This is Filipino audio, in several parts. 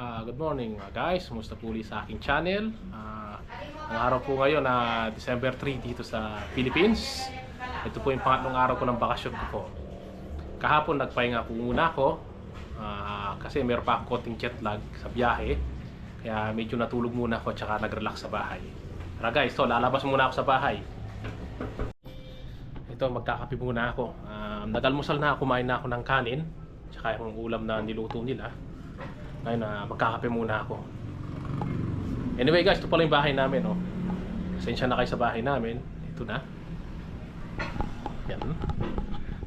Good morning guys, kumusta po ulit sa aking channel. Ang araw po ngayon na December 3 dito sa Philippines. Ito po yung pangatlong araw ko ng bakasyon ko po. Kahapon nagpahinga po muna ako kasi meron pa akong konting jet lag sa biyahe. Kaya medyo natulog muna ako at saka nag-relax sa bahay. Tara guys, lalabas muna ako sa bahay. Ito, magkakape muna ako. Nag-almusal na, kumain na ako ng kanin tsaka yung ulam na niluto nila. Ngayon magkakape muna ako. Anyway guys, ito pala yung bahay namin, oh. Pasensya na kayo sa bahay namin. Ito na. Yan.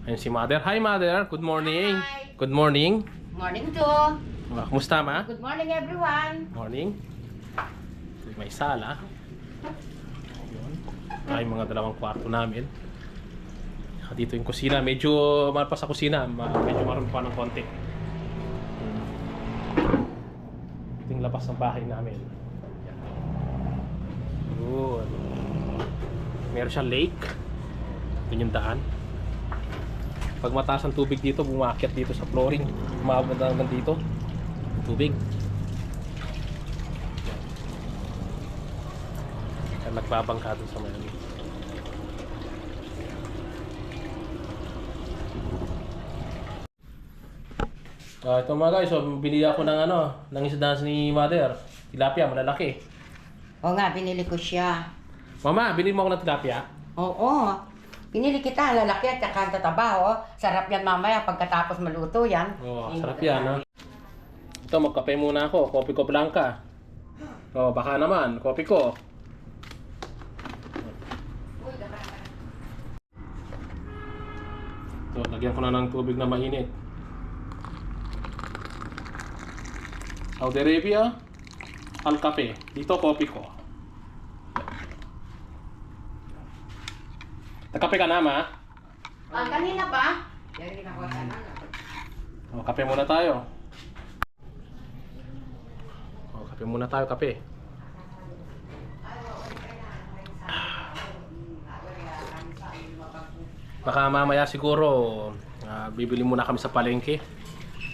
Ayun si Mother. Hi Mother, good morning. Hi. Good morning. Morning to. Kumusta ma? Good morning everyone. Morning. Ito may sala. Ayun. Ay, mga dalawang kwarto namin. Dito yung kusina. Medyo malpas sa kusina. Medyo maroon pa ng konti. Ito yung labas ng bahay namin. Yan. Good. Meron siyang lake. Ito yung daan. Pag mataas ang tubig dito, bumakyat dito sa flooring. Umabot hanggang dito. Tubig. Yan. Nagbabangka doon sa Miami. Ito mga guys, binili ako ng isda ni Mother. Tilapia, malalaki. Oo nga, binili ko siya. Mama, binili mo ako ng tilapia? Oo. Pinili kita, lalaki at saka tataba, oh. Sarap yan mamaya pagkatapos maluto yan. Oo, sarap yan, ha? Ito, magkape muna ako. Kopi ko blanca. Baka naman, kopi ko. Ito, lagyan ko na ng tubig na mainit. Saudi Arabia, al kape. Dito, kopi ko. Nagkape ka na, ma? Kanina ba? Kape muna tayo. Kape muna tayo, kape. Baka mamaya siguro bibili muna kami sa palengke.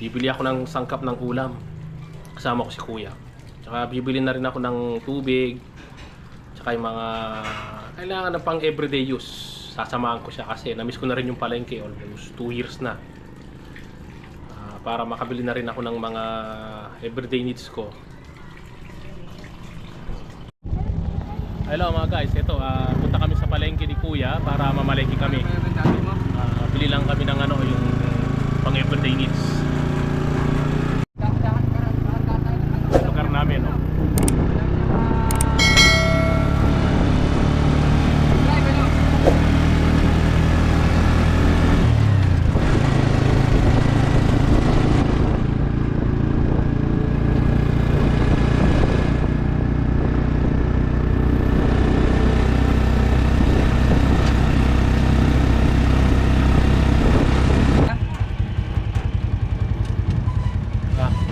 Bibili ako ng sangkap ng ulam. Kasama ko si kuya. Tsaka bibili na rin ako ng tubig. Tsaka yung mga kailangan na pang everyday use. Sasamahan ko siya kasi namiss ko na rin yung palengke. Almost 2 years na. Para makabili na rin ako ng mga everyday needs ko. Hello mga guys, ito punta kami sa palengke ni kuya para mamalengke kami. Bili lang kami ng yung pang everyday needs. Lugar namin, no?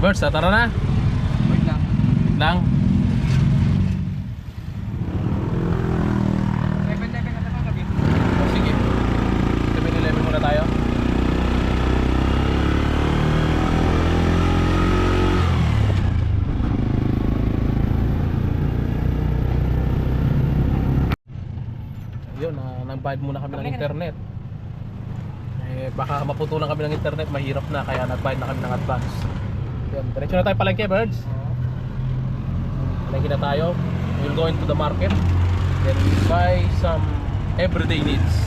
Birds, tara na. Wait lang. Lang. 7-Eleven na naman gabi. Sige. 7-Eleven muna tayo. Ayun, nag-bayad muna kami ng internet. Baka maputulan kami ng internet, mahirap na kaya nag-bayad na kami ng advance. Yan, diretso na tayo palengke, birds. Palengke na tayo. We'll go into the market. Then buy some everyday needs.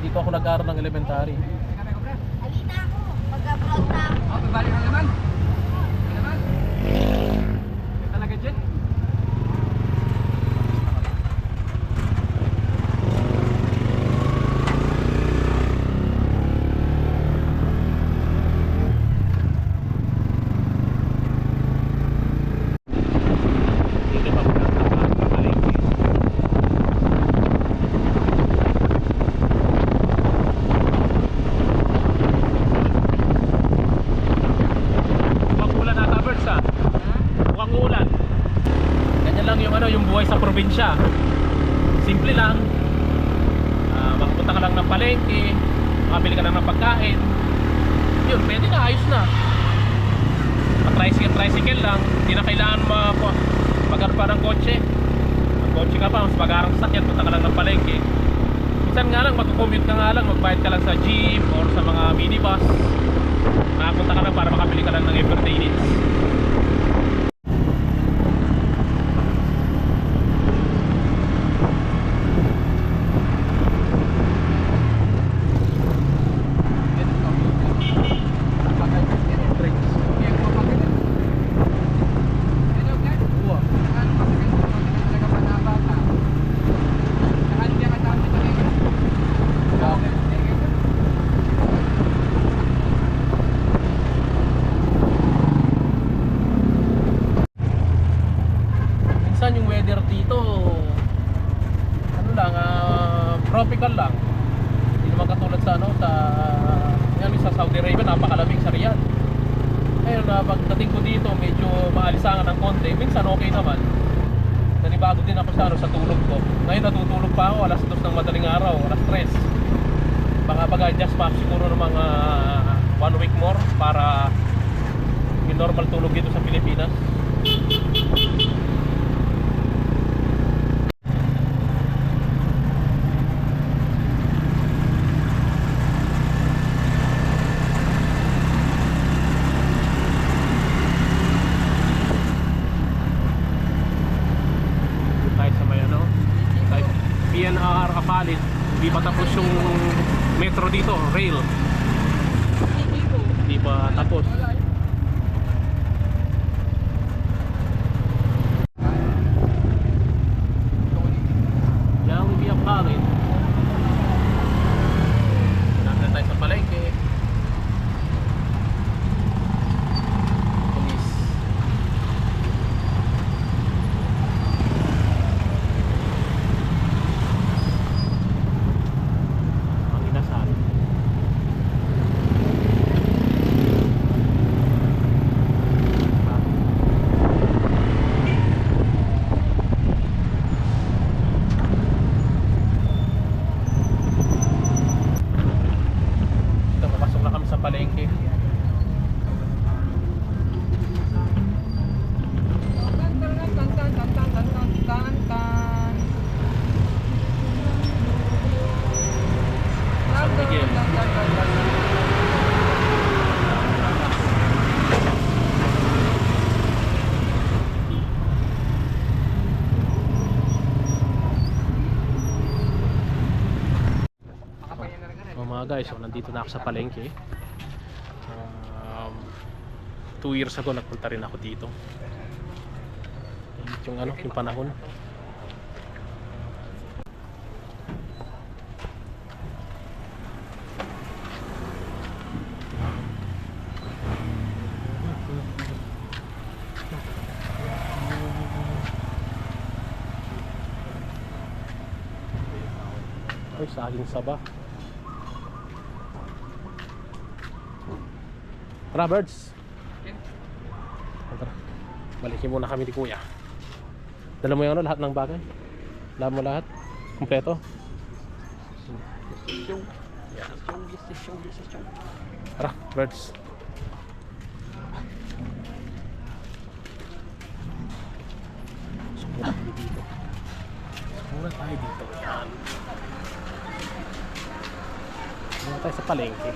Dito ako nag-aaral ng elementary. Alina ako. Mag-vlog na ako. Babalik ka naman. Naman. Talaga dyan. probinsya. Simple lang. Makapunta ka lang ng palengke, makabili ka lang ng pagkain. Yun, pwede na, ayos na. Tricycle lang, hindi na kailangan mag-ano pa ng kotse. Ang kotse ka pa, mas magarang sasakyan, punta ka lang ng palengke. Minsan nga lang, mag-commute ka nga lang, magbayad ka lang sa jeep or sa mga minibus. Makapunta ka lang para makabili ka lang ng everyday needs. Minsan yung weather dito ano lang, tropical lang. Hindi naman katulad sa sa Saudi Arabia, napakalamig sa Riyadh. Ngayon pagdating ko dito medyo maalisangan ng konti. Minsan okay naman. Nanibago din ako sa tulog ko. Ngayon natutulog pa ako alas 2 ng madaling araw, alas 3. Baka pag-adjust pa siguro ng mga 1 week more para yung normal tulog dito sa Pilipinas. PNR Apalit, hindi pa tapos yung metro dito, rail. Hindi pa tapos. Jollibee Apalit. Nandun tayo sa palengke. Police. Palengke. San Miguel. Mga guys, so nandito na ako sa palengke. 2 years ago nagpunta rin ako dito. Yung yung panahon. Ay, saging saba. Roberts. Balikin muna kami ni Kuya. Dala mo yung lahat ng bagay? Dala mo lahat? Kompleto? Tara, birds. Sumura tayo dito. Sumura tayo dito. Yan. Sumura tayo sa palengke.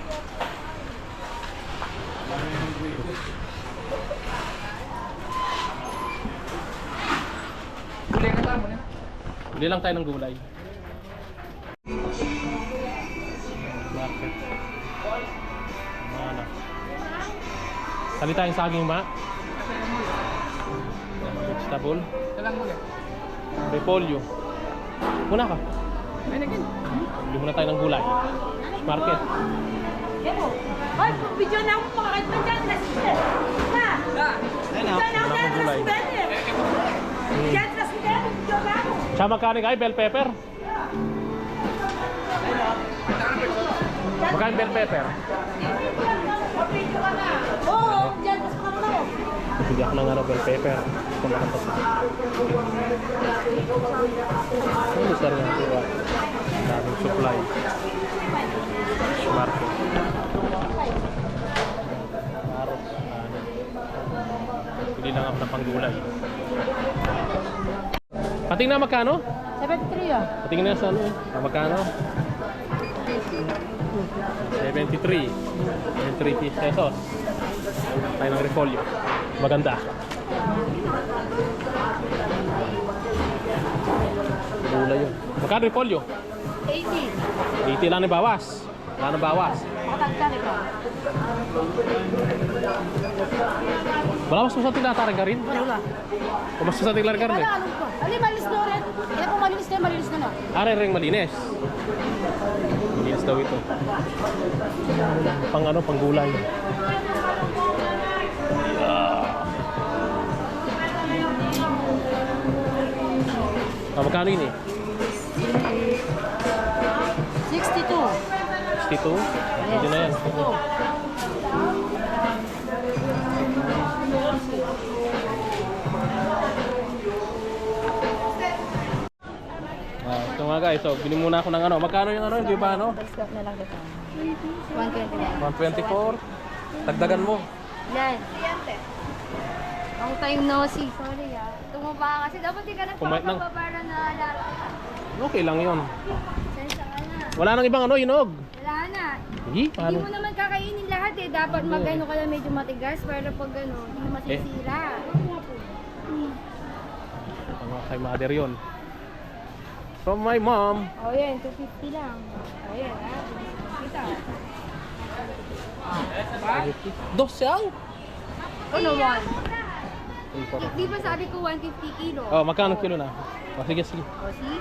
Bili lang tayo ng gulay. Market. Mana? Sali tayong saging ba? Vegetable. Repolyo. Muna ka. Bili muna tayo ng gulay. Market. Yebo. Ay, video na ako makakit pa dyan. Nasir. Ha? Video na ako dyan. Nasir. Dyan, nasir. Video na ako. Siya magkano kayo? Bell pepper? Magkano bell pepper? Oo, dyan. Mas makakalaw. Bili ako ng bell pepper. Ito na ito. Ano sir nga ito? Daming supply. Fish market. Carrots. Pili lang ako ng panggulay. Pating na magkano? 73 ah. Pating na sa ano eh. Magkano? 73. 73 pesos. Tayo ng repolyo. Maganda. Gulay yun. Magkano repolyo? 80. 80 lang na bawas. Wala na bawas. Makatagka ito. Wala mas sa tinataran ka rin? Wala. O mas sa tinataran ka rin? Wala, ano pa? Ali, malinis na rin. Kaya kung malinis na no. Ring malinis. Malinis daw ito. Pang ano, pang gulay. Magkano yun eh? 62. 62? Hindi na yan. 62. Ito nga guys, so bili muna ako ng ano. Magkano yung ano, di ba ano? Baliskap na lang kita. 121. 124. Tagdagan mo. Yan. Ang tayong nosy. Sorry ah. Tumaba ka kasi dapat di ka Kumain ng- nagpapababa para naalala ka. Okay lang yun. Sensya ka na. Wala nang ibang ano, hinog. Wala na. Hindi, Hindi paano? mo naman kakainin lahat eh. Dapat mag-ano ka lang medyo matigas para pag ano, hindi mo masisira. Ano kay mother yun. From my mom. Oh yan, 250 lang. Oh yan ah. Kita. Dosyang? Ano man? Di ba sabi ko 150 kilo? Oh, magkano kilo na? Oh, sige, sige. O see?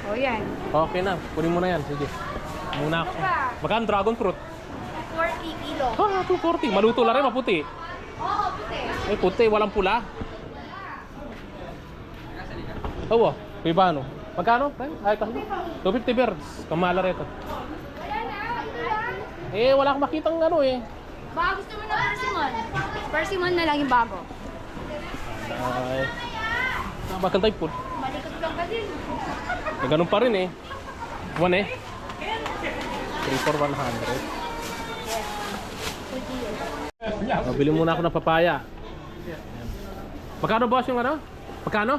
Oh yan. Okay na, kunin mo na yan. Sige. Muna ako. Magkano dragon fruit? 40 kilo. Ah, 240. Maluto lang rin, maputi. Oo, puti. Ay, puti, walang pula. Oo, pibano. Magkano? Ay, 250 birds. Kamala rito. Wala na, ito lang. Eh, wala akong makitang ano eh. Baka gusto mo na persimmon. Persimmon na lang yung bago. Ay. Bakal tayo po. Malikot lang ka din. Eh, ganun pa rin eh. One eh. 3 for 100. Oh, bili muna ako ng papaya. Magkano boss yung ano? Magkano?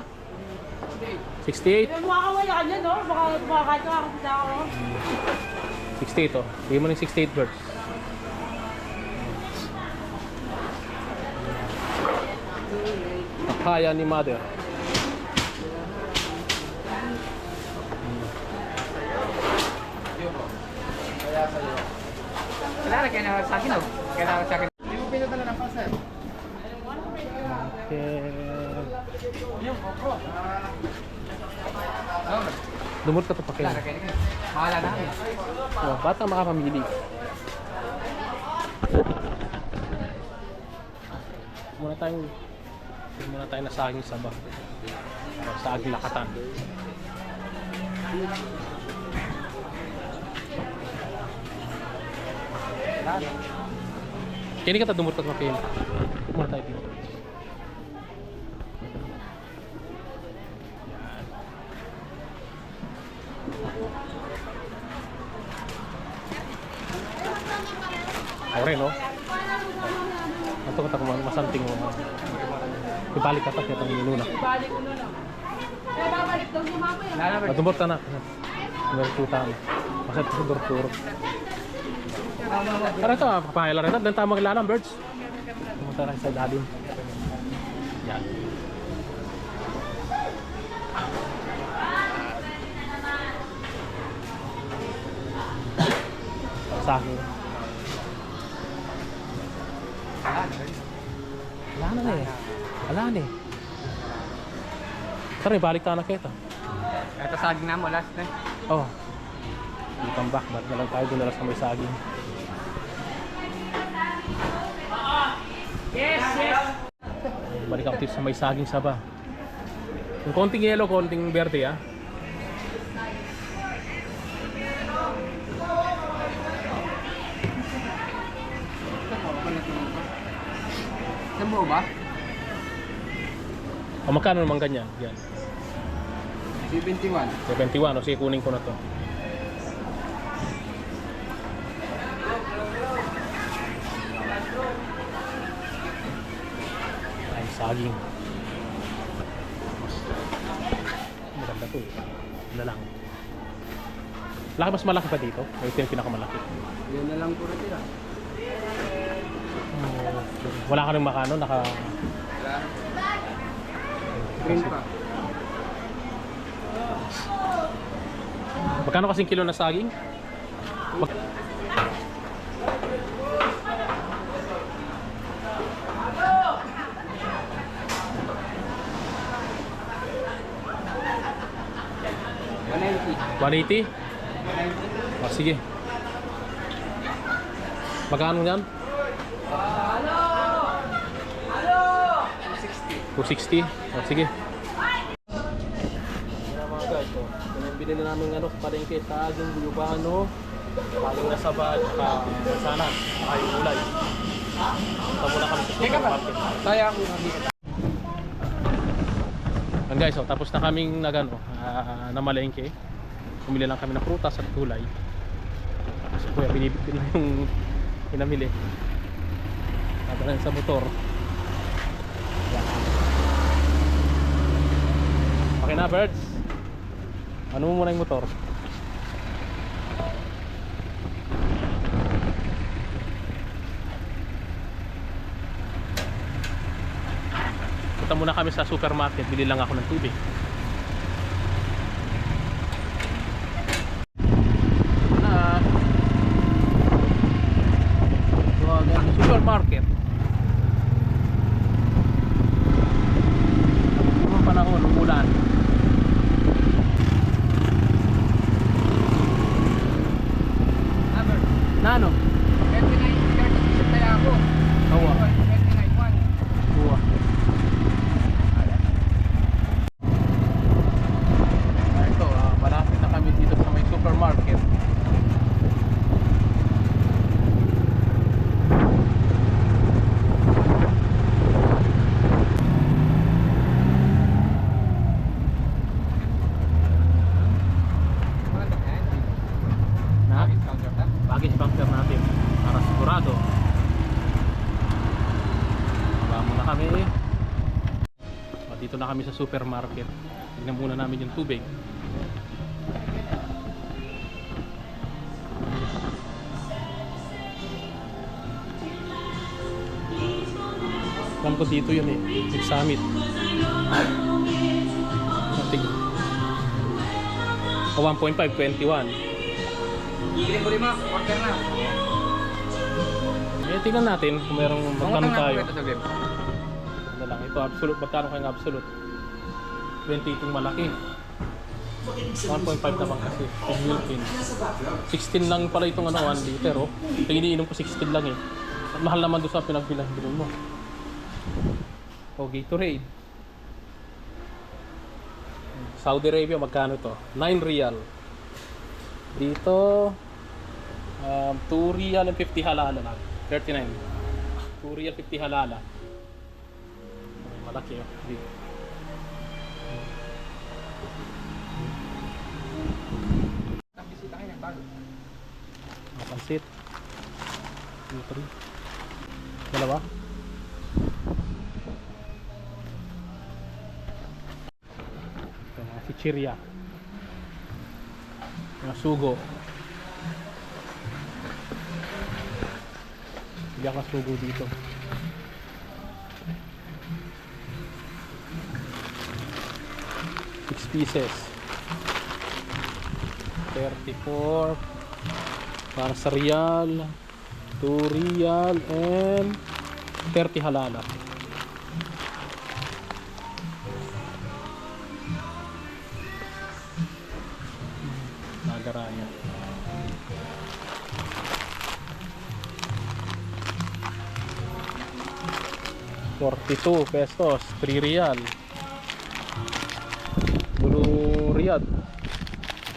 68? Makakawala ka dyan, no? Baka kahit makakapita ako. 68 to. Bigyan mo ng 68 birds. Papaya ni mother. Wala na, kaya na sa akin oh. Kaya na sa akin. Hindi mo pinadala ng pasel. Okay. Yung okro. Dumot ka to pa Wala na, kayo. kaya na. Mahala na. Oh, bata makapamili. Muna tayo na saging saba. O, saging lakatan. Kini ka ta dumot ka kayo. Muna tayo dito. Ore no. Ato kata kumain masanting mo. Ibalik ka ta kaya tang minuna. Balik ko na lang. Kaya babalik daw si mama yan. Wala na, Dumot ka na. Bertuta mo. Masat sa dorturo. Tara ito, papahila rin. Dan tayo maglalang birds. Pumunta tayo sa ilalim. Yan. Sa akin. Wala na eh. Wala na eh. Tara, balik tayo na kita. Ito saging na mo, last na. Oh. Hindi kang back. Ba't na lang tayo dinala sa may saging. Yes, yes. Balik ako dito sa may saging saba. Yung konting yellow, konting verde ah. Sa buo ba? O magkano naman ganyan? Yan. 71. 71. O sige, kunin ko na to. Ay, saging. Maganda to eh. Ano lang. Laki, mas malaki pa dito. Ito yung pinakamalaki. Yan na lang po natira. Wala ka rin makano, naka... Wala. Green pa. Magkano kasing kilo na saging? $180? O, sige. Magkano yan? 260? O, sige. Ayan mga guys, so, binili na namin ano, palengke, saging, gulubano, paling na saba, sana, ay ulay. Punta muna kami sa supermarket. Kaya ako hindi. Yan guys, so, tapos na kaming namalengke. Pumili lang kami ng prutas at gulay. Kasi kuya, binibigyan na yung pinamili. Tatalan sa motor. Yan. Okay na, birds. Ano mo muna yung motor? Punta muna kami sa supermarket. Bili lang ako ng tubig. Supermarket. Ang panahon, umulan. Nano? 29 kaya ako. Tawa. 29.1. Tawa. Ito, malapit na kami dito sa may supermarket. Na? Baggage bunker natin para sigurado. Baba muna kami. Dito na kami sa supermarket. Tignan muna namin yung tubig. Alam ko dito yun eh, yung summit. O 1.5, 21. Bigyan mo rin mga order na. Eh, tingnan natin kung merong magtanong tayo. Ito sa game. Ano lang, ito absolute, magkano kayong absolute? 20 itong malaki. 1.5 naman kasi, yung Wilkins. 16 lang pala itong 1 liter oh. Ito iniinom ko 16 lang eh. At mahal naman doon sa pinagbilang mo. O Gatorade. Saudi Arabia, magkano to? 9 riyal. Dito 2 riyal and 50 halala lang. 39. 2 riyal 50 halala. Malaki oh. Dito. Bisita kayo ng bago. Pansit. 2, 3. Dalawa. Ito mga chichirya. Mga sugo. Hindi ako sugo dito. $6 34 para sa riyal, 2 riyal and 30 halala. Nagaraya. $42, 3 riyal. Bulu Riyadh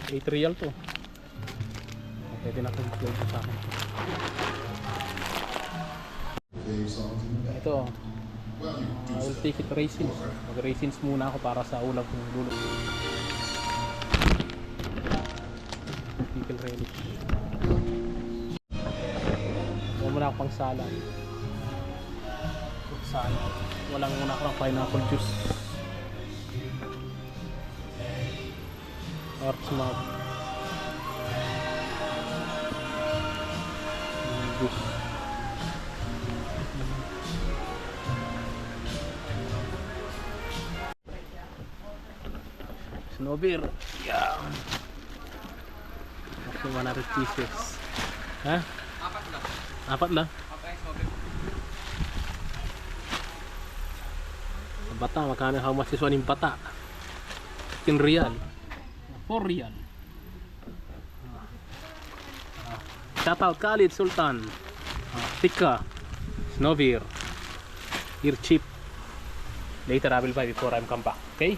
8 riyal to. Pwede na itong upload sa akin. Ito I will take it raisins. Mag-raisins muna ako para sa ulam kong dulo. Pickle relish. Huwag muna ako pang salad. Fruit salad. Walang muna ako ng pineapple juice. Orts mug. Juice. Snow beer. Yeah. Okay, 100 pieces. Ha? Apat lang. Ang bata, magkano how much is one yung bata? 15 real. 4 real. Shout out Khalid Sultan. Tikka. Snow beer. Ear chip. Later I will buy before I come back. Okay?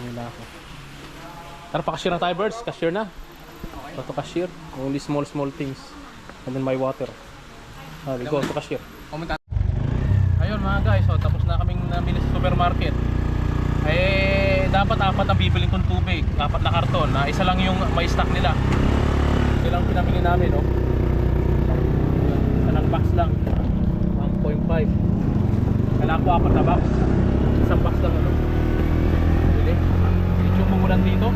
Wala ako. Tara pa cashier na tayo, birds. Cashier na. Go to cashier. Only small things. And then my water. We go to cashier. Pumunta. Ayun mga guys, so, tapos na kaming namili sa supermarket. Eh, dapat apat ang bibilin kong tubig. Apat na karton. Isa lang yung may stock nila. Ito lang pinamili namin, no? Isa lang box lang. 1.5. Kailangan ko apat na box. Isang box lang, ano? Bili. Yung mamulan dito.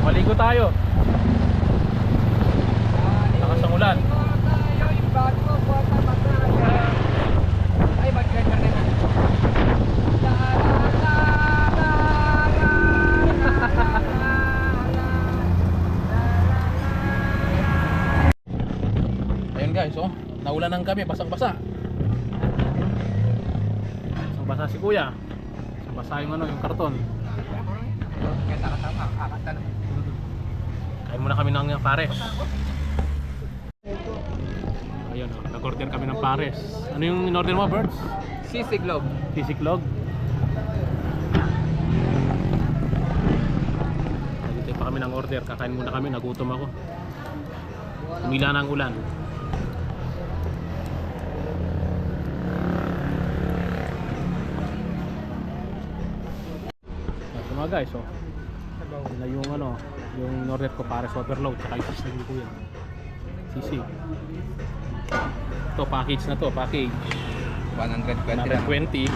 Maligo tayo. Lakas ang ulan. Ayun guys, oh, naulan ng kami, basang-basa. Basang-basa si kuya. Basang-basa yung ano, yung karton. Kain muna kami ng pares. Ayun, oh, nag-order kami ng pares. Ano yung in-order mo, Birds? Sisiglog. Sisiklog. Nagintay pa kami ng order. Kakain muna kami, nagutom ako. Umila na ang ulan. Ito mga guys, oh. Na yung ano, yung in-order ko pares overload tsaka yung sisig ni kuya. Sisig. Ito package na to, package 120 lang. 120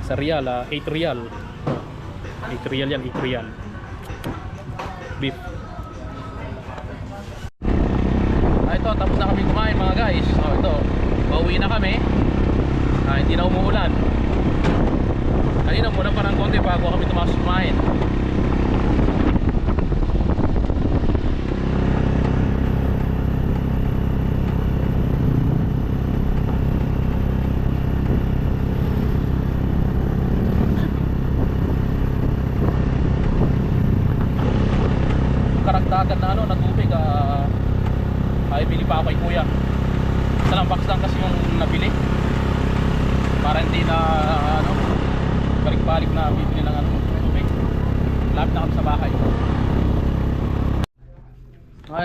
sa real, 8 real. 8 real yan, 8 real. Beef. Ito, tapos na kami kumain mga guys. Ito, pauwi na kami. Hindi na umuulan. Kanina muna parang konti bago kami tumasok kumain. Karagdagan na ano, na tubig, ay bili pa ako kay kuya. Isa lang box lang kasi yung nabili para hindi na ano, balik-balik na bibili ng ano, tubig. Lapit na kami sa bahay.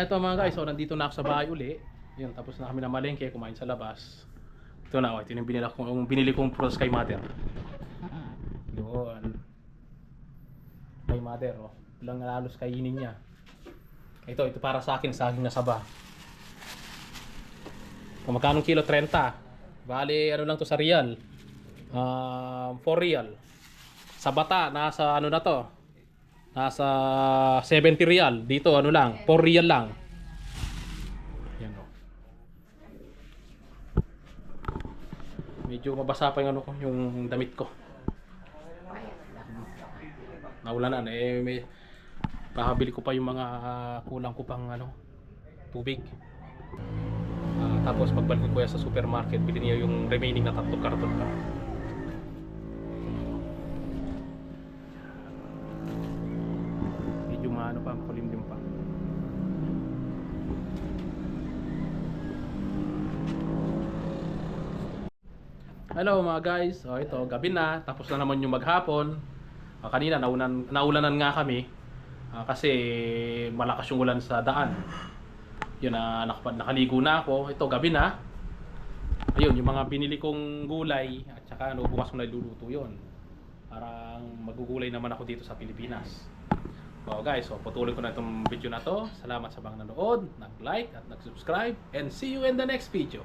Ito mga guys, so nandito na ako sa bahay uli. Yun, tapos na kami na malengke, kumain sa labas. Ito na, ito yung binili kong prutas kay mother. Yun. Kay mother, oh. Ilang halos kainin niya. Ito para sa akin nasaba. Kung magkano kilo? 30. Bali, ano lang to sa real. 4 real. Sa bata, nasa ano na to? Nasa 70 real. Dito, ano lang, 4 real lang. Yan o. Medyo mabasa pa yung ano ko, yung damit ko. naulanan. May kakabili ko pa yung mga kulang ko pang tubig. Tapos pagbalik ko kuya sa supermarket, bili niya yung remaining na 3 karton pa. Medyo maano pa, kulimlim pa. Hello mga guys, ito gabi na, tapos na naman yung maghapon. Kanina naulanan nga kami kasi malakas yung ulan sa daan. Yun na nakaligo na ako. Ito gabi na. Ayun yung mga binili kong gulay at saka bukas ko na iluluto yun. Parang magugulay naman ako dito sa Pilipinas. So guys, patuloy ko na itong video na to. Salamat sa mga nanood, nag-like at nag-subscribe, and see you in the next video.